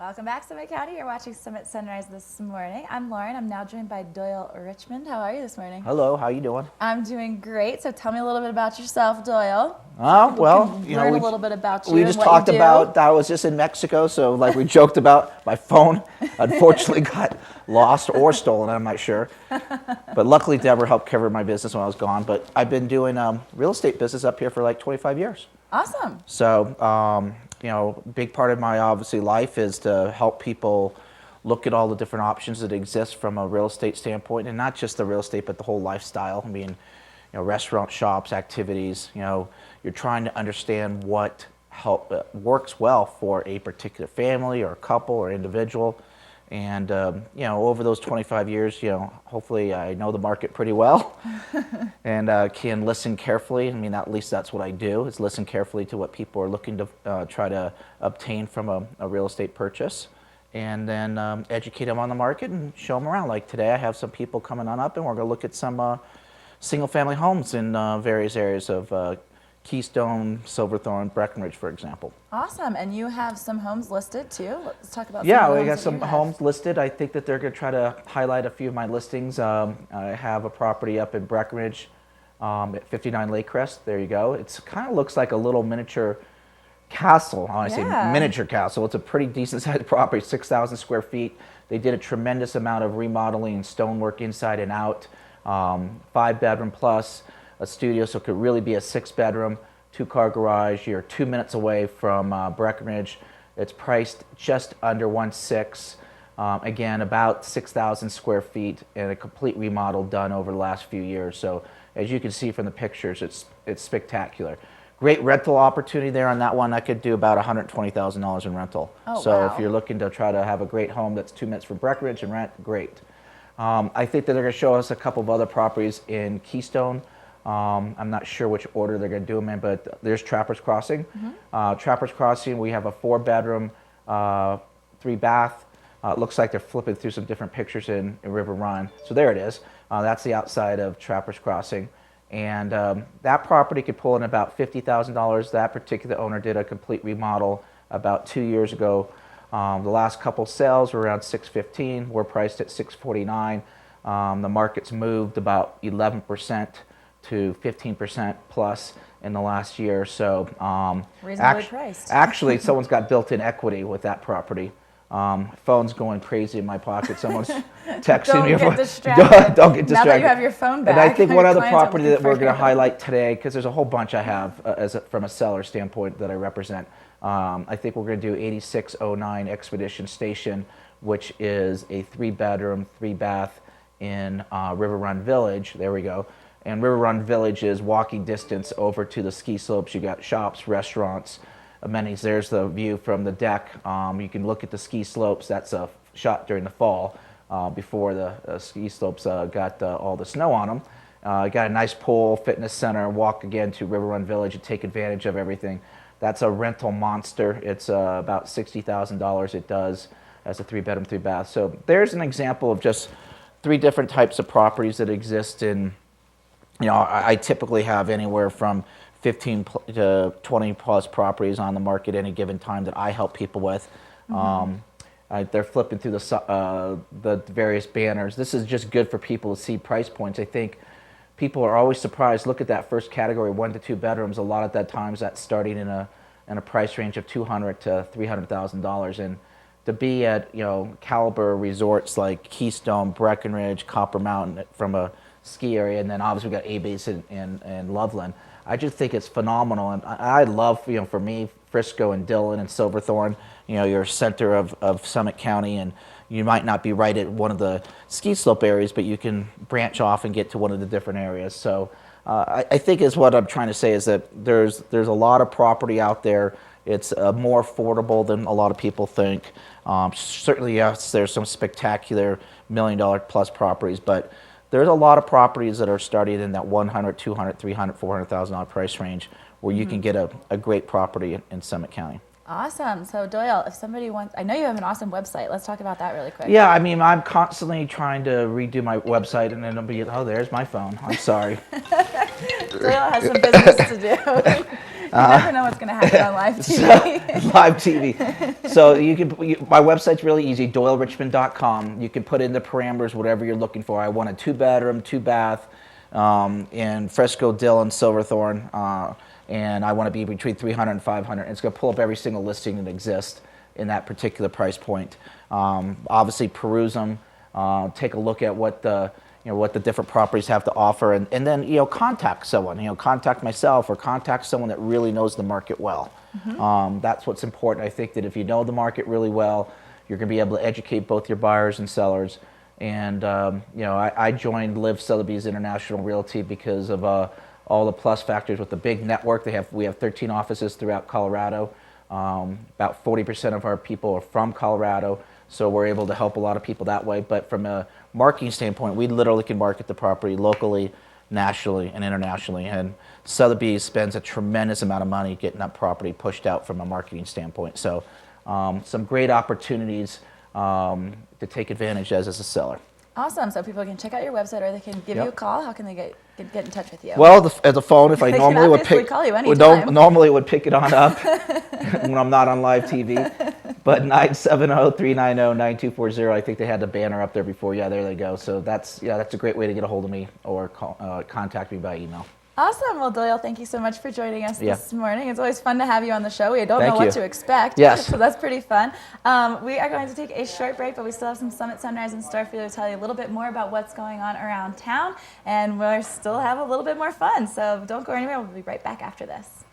Welcome back, Summit County. You're watching Summit Sunrise this morning. I'm Lauren. I'm now joined by Doyle Richmond. How are you this morning? Hello, how you doing? I'm doing great. So tell me a little bit about yourself, Doyle. Well, you know, learn a little bit about you. We just talked about, I was just in Mexico, so like we joked about, my phone unfortunately got lost or stolen, I'm not sure. But luckily Deborah helped cover my business when I was gone. But I've been doing real estate business up here for like 25 years. Awesome. So, you know, big part of my obviously life is to help people look at all the different options that exist from a real estate standpoint, and not just the real estate, but the whole lifestyle. I mean, you know, restaurant, shops, activities. You know, you're trying to understand what works well for a particular family or couple or individual. And you know, over those 25 years, you know, hopefully I know the market pretty well and can listen carefully. I mean, at least that's what I do, is listen carefully to what people are looking to try to obtain from a real estate purchase, and then educate them on the market and show them around. Like today I have some people coming on up and we're going to look at some single family homes in various areas of Keystone, Silverthorne, Breckenridge, for example. Awesome. And you have some homes listed too. Let's talk about we got some homes listed. I think that they're going to try to highlight a few of my listings. I have a property up in Breckenridge at 59 Lake Crest. There you go. It kind of looks like a little miniature castle. I say miniature castle. It's a pretty decent sized property, 6,000 square feet. They did a tremendous amount of remodeling and stonework inside and out. 5-bedroom plus a studio, so it could really be a 6-bedroom, 2-car garage. You're 2 minutes away from Breckenridge. It's priced just under 1.6. Again, about 6,000 square feet and a complete remodel done over the last few years. So as you can see from the pictures, it's spectacular. Great rental opportunity there on that one. I could do about $120,000 in rental. Oh, so wow. If you're looking to try to have a great home that's 2 minutes from Breckenridge and rent, great. I think that they're going to show us a couple of other properties in Keystone. I'm not sure which order they're going to do them in, but there's Trappers Crossing. Trappers Crossing, we have a 4-bedroom, 3-bath. It looks like they're flipping through some different pictures in River Run. So there it is. That's the outside of Trappers Crossing. And that property could pull in about $50,000. That particular owner did a complete remodel about 2 years ago. The last couple sales were around $615. We're priced at $649. The market's moved about 11% to 15% plus in the last year. So reasonably priced. Actually, someone's got built-in equity with that property. Phone's going crazy in my pocket. Someone's texting me. Don't get distracted. Don't get distracted. Now that you have your phone back. And I think one other property that we're going to highlight today, because there's a whole bunch I have from a seller standpoint that I represent. I think we're going to do 8609 Expedition Station, which is a 3-bedroom, 3-bath in River Run Village. There we go. And River Run Village is walking distance over to the ski slopes. You got shops, restaurants, amenities. There's the view from the deck. You can look at the ski slopes. That's a shot during the fall before the ski slopes got all the snow on them. Got a nice pool, fitness center, walk again to River Run Village and take advantage of everything. That's a rental monster. It's about $60,000 it does as a 3-bedroom, 3-bath. So there's an example of just 3 different types of properties that exist in. You know, I typically have anywhere from 15 to 20 plus properties on the market any given time that I help people with. They're flipping through the various banners. This is just good for people to see price points. I think people are always surprised. Look at that first category, 1 to 2 bedrooms. A lot of that times that's starting in a price range of $200,000 to $300,000, and to be at, you know, caliber resorts like Keystone, Breckenridge, Copper Mountain from a ski area, and then obviously we got A-Base in Loveland. I just think it's phenomenal, and I love, you know, for me, Frisco and Dillon and Silverthorne, you know, you're center of Summit County, and you might not be right at one of the ski slope areas, but you can branch off and get to one of the different areas. So I think is what I'm trying to say is that there's a lot of property out there. It's more affordable than a lot of people think. Certainly, yes, there's some spectacular $1 million plus properties, but there's a lot of properties that are starting in that $100,000, $200,000, $300,000, $400,000 price range where you can get a great property in Summit County. Awesome. So Doyle, if somebody wants, I know you have an awesome website. Let's talk about that really quick. Yeah, I mean, I'm constantly trying to redo my website, and then it'll be, oh, there's my phone. I'm sorry. Doyle has some business to do. You never know what's going to happen on live TV. Live TV. So my website's really easy, doylerichmond.com. You can put in the parameters, whatever you're looking for. I want a 2-bedroom, 2-bath, in Fresco, Dill, and Silverthorne, and I want to be between 300 and 500. And it's going to pull up every single listing that exists in that particular price point. Obviously, peruse them, take a look at what the what the different properties have to offer, and then contact someone. Contact myself or contact someone that really knows the market well. That's what's important. I think that if you know the market really well, you're going to be able to educate both your buyers and sellers. And I joined Liv Sotheby's International Realty because of all the plus factors with the big network. We have 13 offices throughout Colorado. About 40% of our people are from Colorado, so we're able to help a lot of people that way. But from a marketing standpoint, we literally can market the property locally, nationally, and internationally. And Sotheby's spends a tremendous amount of money getting that property pushed out from a marketing standpoint. So some great opportunities to take advantage as a seller. Awesome. So people can check out your website, or they can give you a call. How can they get in touch with you? Well, the phone, if I They normally can would obviously pick, call you anytime. normally would pick it on up when I'm not on live TV. But 970-390-9240. I think they had the banner up there before. Yeah, there they go. So that's a great way to get a hold of me or contact me by email. Awesome. Well, Doyle, thank you so much for joining us Yeah. this morning. It's always fun to have you on the show. We don't Thank know what you. to expect. Yes. So that's pretty fun. We are going to take a short break, but we still have some Summit Sunrise in store for you to tell you a little bit more about what's going on around town. And we'll still have a little bit more fun. So don't go anywhere. We'll be right back after this.